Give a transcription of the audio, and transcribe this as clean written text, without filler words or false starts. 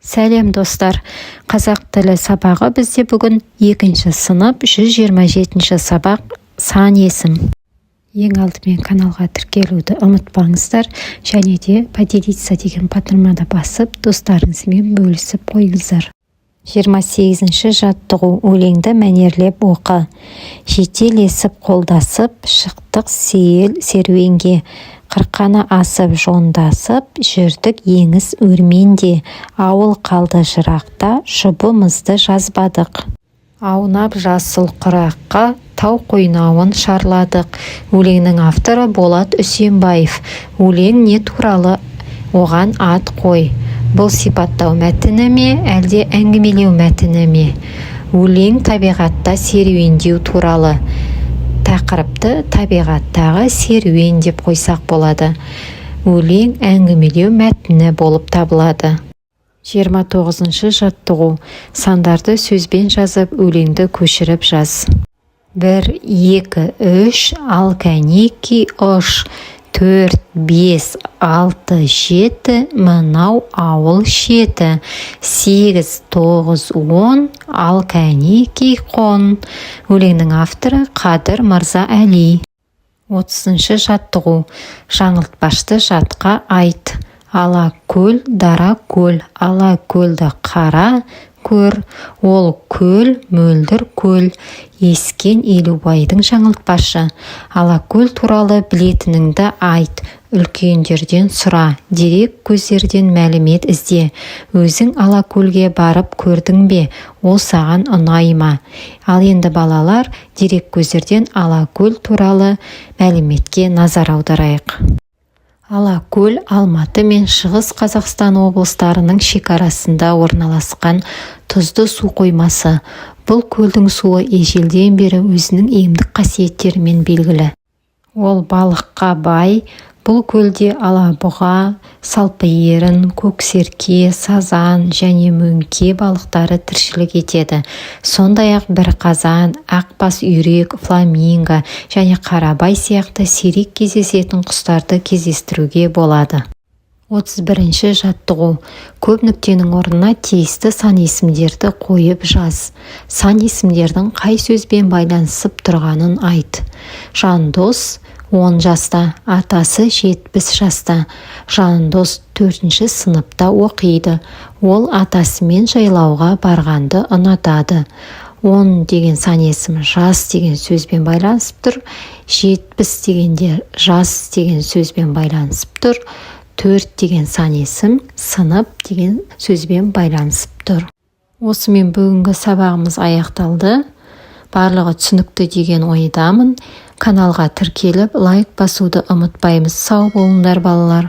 Сәлем достар, қазақ тілі сабағы бізде бүгін 2-ші сынып 127-ші сабақ сан есім. Ең алдымен каналға тіркелуді ұмытпаңыздар, және де поделиться деген батырманы басып, достарыңызбен бөлісіп қойыңыздар. 28-ші жаттығу өлеңді мәнерлеп оқы. Жетелесіп қолдасып, шықтық сейіл серуенге. Қырқаны асып жондасып, жүрдік еңіс өрменде. Ауыл қалды жырақта, жұбымызды жазбадық. Аунап жасыл құраққа, тау қойнауын шарладық. Өлеңнің авторы Болат Үсенбаев. Өлең не туралы? Оған ат қой. Бұл сипаттау мәтіні ме, әлде әңгімелеу мәтіні ме? Өлең табиғатта серуендеу туралы. Тақырыпты табиғаттағы серуен деп қойсақ болады. Өлең әңгімелеу мәтіні болып табылады. 29-ші жаттығу. Сандарды сөзбен жазып, өлеңді көшіріп жаз. 1, 2, 3, ал кәнеки, 3, 4, 5, 6, 7, мынау ауыл шеті. 8, 9, 10, ал кәнеки қон. Өлеңнің авторы Қадыр Мырза Әли. 30-ші жаттығу. Жаңылтпашты жатқа айт. Ала көл, дара көл, ала көлді қара көр, ол көл, мөлдір көл. Ескен Елубайдың жаңылтпашы. Ала көл туралы білетініңді айт, үлкендерден сұра, дерек көздерден мәлімет ізде. Өзің ала көлге барып көрдің бе, ол саған ұнай ма? Ал енді балалар, дерек көздерден ала көл туралы мәліметке назар аударайық. Алакөл Алматы мен Шығыс Қазақстан облыстарының шекарасында орналасқан тұзды су қоймасы. Бұл көлдің суы ежелден бері өзінің емдік қасиеттерімен белгілі. Ол балыққа бай. Бұл көлде алабұға, салпы-ерін, көксерке, сазан және мөңке балықтары тіршілік етеді. Сондай-ақ бірқазан, ақбас үйрек, фламинго және қарабай сияқты сирек кездесетін құстарды кездестіруге болады. 31-ші жаттығу. Көп нүктенің орнына тиісті сан есімдерді қойып жаз. Сан есімдердің қай сөзбен байланысып тұрғанын айт. Жандос 10 жаста, атасы 70 жаста. Жандос 4-ші сыныпта оқиды. Ол атасымен жайлауға барғанды ұнатады. 10 деген сан есім жас деген сөзбен байланысып тұр. 70 дегенде жас деген сөзбен байланысып тұр. 4 деген сан есім сынып деген сөзбен байланысып тұр. Осымен бүгінгі сабағымыз аяқталды. Барлығы түсінікті деген ойдамын. Каналға тіркеліп, лайк басуды ұмытпаймыз. Сау болыңдар балалар.